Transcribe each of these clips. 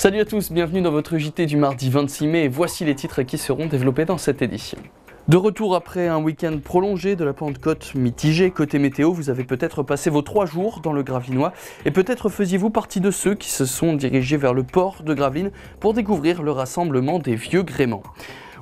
Salut à tous, bienvenue dans votre JT du mardi 26 mai et voici les titres qui seront développés dans cette édition. De retour après un week-end prolongé de la Pentecôte mitigée, côté météo, vous avez peut-être passé vos 3 jours dans le Gravelinois et peut-être faisiez-vous partie de ceux qui se sont dirigés vers le port de Gravelines pour découvrir le rassemblement des vieux gréments.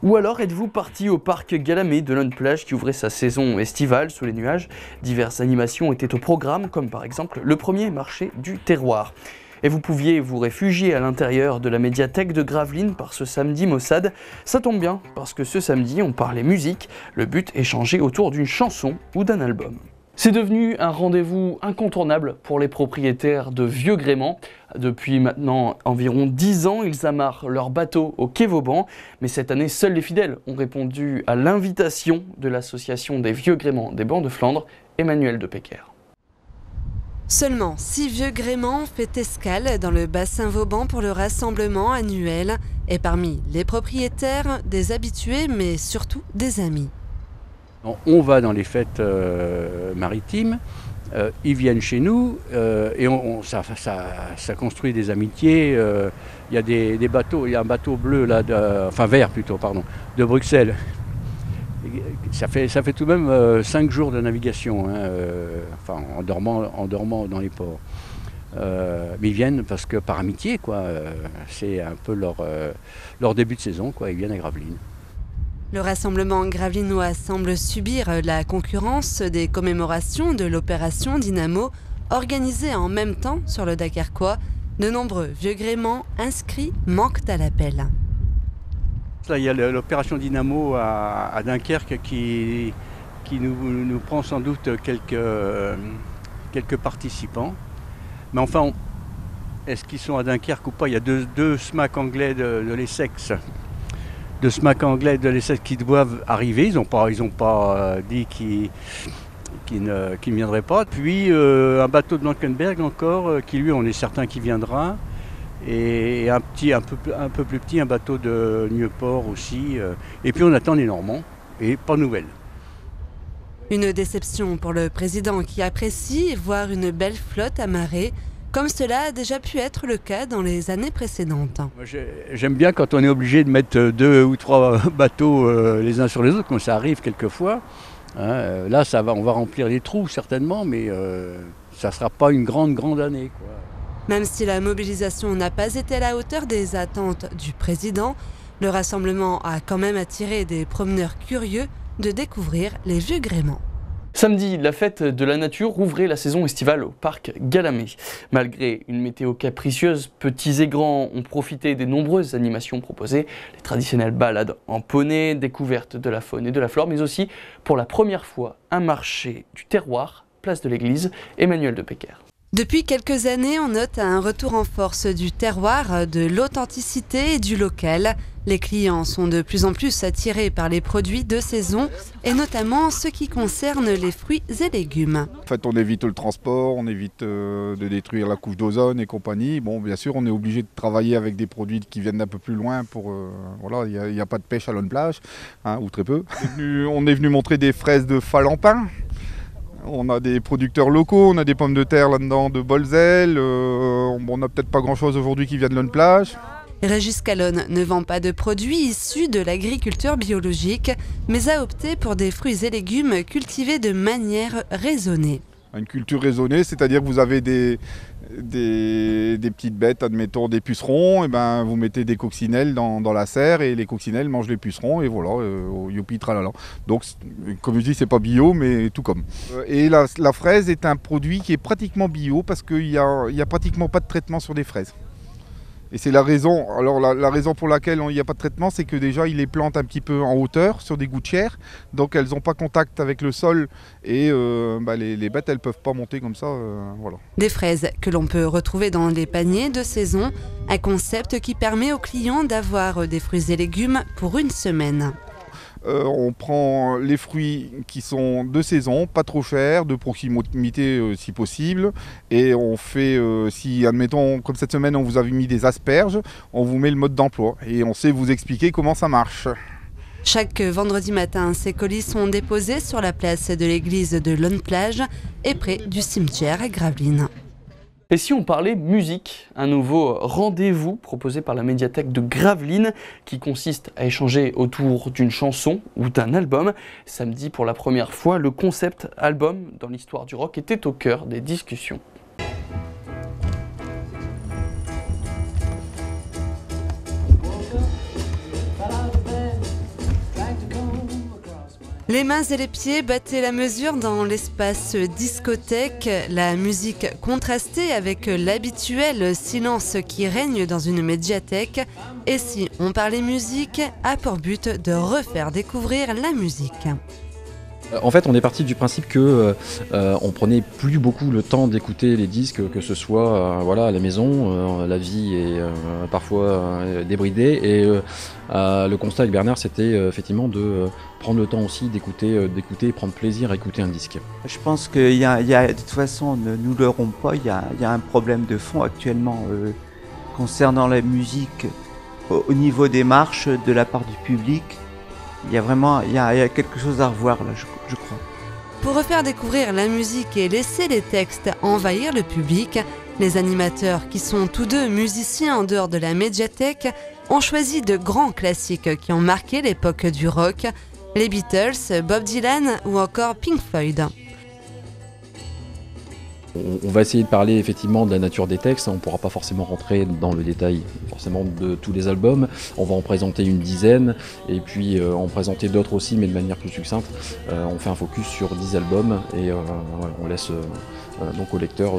Ou alors êtes-vous parti au parc Galamé de Lonne-Plage qui ouvrait sa saison estivale sous les nuages. Diverses animations étaient au programme, comme par exemple le premier marché du terroir. Et vous pouviez vous réfugier à l'intérieur de la médiathèque de Gravelines par ce samedi maussade. Ça tombe bien, parce que ce samedi on parlait musique, le but échangé autour d'une chanson ou d'un album. C'est devenu un rendez-vous incontournable pour les propriétaires de vieux gréments. Depuis maintenant environ 10 ans, ils amarrent leur bateau au quai Vauban. Mais cette année, seuls les fidèles ont répondu à l'invitation de l'association des vieux gréments des Bancs de Flandre, Emmanuel de Pecker. Seulement 6 vieux gréments fait escale dans le bassin Vauban pour le rassemblement annuel. Et parmi les propriétaires, des habitués, mais surtout des amis. On va dans les fêtes maritimes, ils viennent chez nous et ça construit des amitiés. Il y a des bateaux, il y a un bateau bleu, là, vert plutôt, pardon, de Bruxelles. Ça fait tout de même 5 jours de navigation, en dormant dans les ports. Mais ils viennent parce que par amitié, quoi. C'est un peu leur début de saison, quoi. Ils viennent à Gravelines. Le rassemblement gravelinois semble subir la concurrence des commémorations de l'opération Dynamo, organisée en même temps sur le Dakarquois. De nombreux vieux gréments inscrits manquent à l'appel. Là, il y a l'opération Dynamo à Dunkerque qui nous prend sans doute quelques participants. Mais enfin, est-ce qu'ils sont à Dunkerque ou pas? Il y a deux SMAC anglais de l'Essex. De SMAC anglais de l'Essex qui doivent arriver. Ils n'ont pas dit qu'ils ne viendraient pas. Puis un bateau de Blankenberg encore, qui lui, on est certain qu'il viendra. Et un peu plus petit, un bateau de Nieuport aussi. Et puis on attend les Normands, et pas de nouvelles. Une déception pour le président qui apprécie voir une belle flotte amarrée, comme cela a déjà pu être le cas dans les années précédentes. Moi, j'aime bien quand on est obligé de mettre 2 ou 3 bateaux les uns sur les autres, comme ça arrive quelquefois. Là, on va remplir les trous certainement, mais ça ne sera pas une grande année, quoi. Même si la mobilisation n'a pas été à la hauteur des attentes du président, le rassemblement a quand même attiré des promeneurs curieux de découvrir les vieux gréments. Samedi, la fête de la nature rouvrait la saison estivale au parc Galamé. Malgré une météo capricieuse, petits et grands ont profité des nombreuses animations proposées, les traditionnelles balades en poney, découverte de la faune et de la flore, mais aussi pour la première fois un marché du terroir, place de l'église, Emmanuel de Pecker. Depuis quelques années, on note un retour en force du terroir, de l'authenticité et du local. Les clients sont de plus en plus attirés par les produits de saison et notamment ceux qui concernent les fruits et légumes. En fait, on évite le transport, on évite de détruire la couche d'ozone et compagnie. Bon, bien sûr, on est obligé de travailler avec des produits qui viennent d'un peu plus loin. Voilà, il n'y a pas de pêche à Lonne-Plage, ou très peu. On est venu montrer des fraises de Falampin. On a des producteurs locaux, on a des pommes de terre là-dedans de Bolzel. On n'a peut-être pas grand-chose aujourd'hui qui vient de Lonne-Plage. Régis Calonne ne vend pas de produits issus de l'agriculture biologique, mais a opté pour des fruits et légumes cultivés de manière raisonnée. Une culture raisonnée, c'est-à-dire que vous avez des petites bêtes, admettons des pucerons, et ben vous mettez des coccinelles dans la serre et les coccinelles mangent les pucerons et voilà, youpi tralala. Donc comme je dis, c'est pas bio mais tout comme. Et la fraise est un produit qui est pratiquement bio parce qu'il y a pratiquement pas de traitement sur des fraises. Et c'est la raison, alors la raison pour laquelle il n'y a pas de traitement, c'est que déjà ils les plantent un petit peu en hauteur sur des gouttières, donc elles n'ont pas contact avec le sol et les bêtes elles ne peuvent pas monter comme ça. Voilà. Des fraises que l'on peut retrouver dans les paniers de saison, un concept qui permet aux clients d'avoir des fruits et légumes pour une semaine. On prend les fruits qui sont de saison, pas trop chers, de proximité si possible. Et on fait, si admettons, comme cette semaine on vous avait mis des asperges, on vous met le mode d'emploi et on sait vous expliquer comment ça marche. Chaque vendredi matin, ces colis sont déposés sur la place de l'église de Lonne-Plage et près du cimetière à Gravelines. Et si on parlait musique, un nouveau rendez-vous proposé par la médiathèque de Gravelines qui consiste à échanger autour d'une chanson ou d'un album. Samedi, pour la première fois, le concept album dans l'histoire du rock était au cœur des discussions. Les mains et les pieds battaient la mesure dans l'espace discothèque, la musique contrastée avec l'habituel silence qui règne dans une médiathèque. Et si on parlait musique, a pour but de refaire découvrir la musique. En fait, on est parti du principe que on prenait plus beaucoup le temps d'écouter les disques, que ce soit voilà, à la maison, la vie est parfois débridée. Et le constat avec Bernard, c'était effectivement de prendre le temps aussi d'écouter et prendre plaisir à écouter un disque. Je pense qu'il y a, de toute façon, ne nous leurrons pas, il y a un problème de fond actuellement concernant la musique au niveau des marches de la part du public. Il y a quelque chose à revoir là, je crois. Pour refaire découvrir la musique et laisser les textes envahir le public, les animateurs, qui sont tous deux musiciens en dehors de la médiathèque, ont choisi de grands classiques qui ont marqué l'époque du rock, les Beatles, Bob Dylan ou encore Pink Floyd. On va essayer de parler effectivement de la nature des textes, on ne pourra pas forcément rentrer dans le détail forcément de tous les albums, on va en présenter une dizaine et puis en présenter d'autres aussi mais de manière plus succincte. On fait un focus sur 10 albums et on laisse donc au lecteur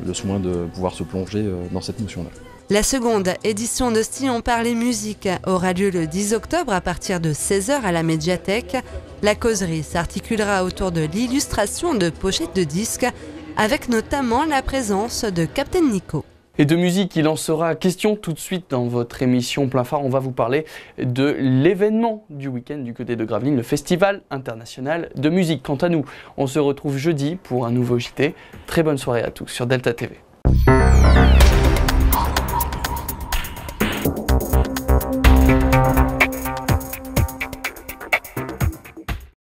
le soin de pouvoir se plonger dans cette notion-là. La seconde édition de Si on parlait musique aura lieu le 10 octobre à partir de 16h à la médiathèque. La causerie s'articulera autour de l'illustration de pochettes de disques, avec notamment la présence de Captain Nico. Et de musique, il en sera question tout de suite dans votre émission Plein Phare. On va vous parler de l'événement du week-end du côté de Gravelines, le Festival international de musique. Quant à nous, on se retrouve jeudi pour un nouveau JT. Très bonne soirée à tous sur Delta TV.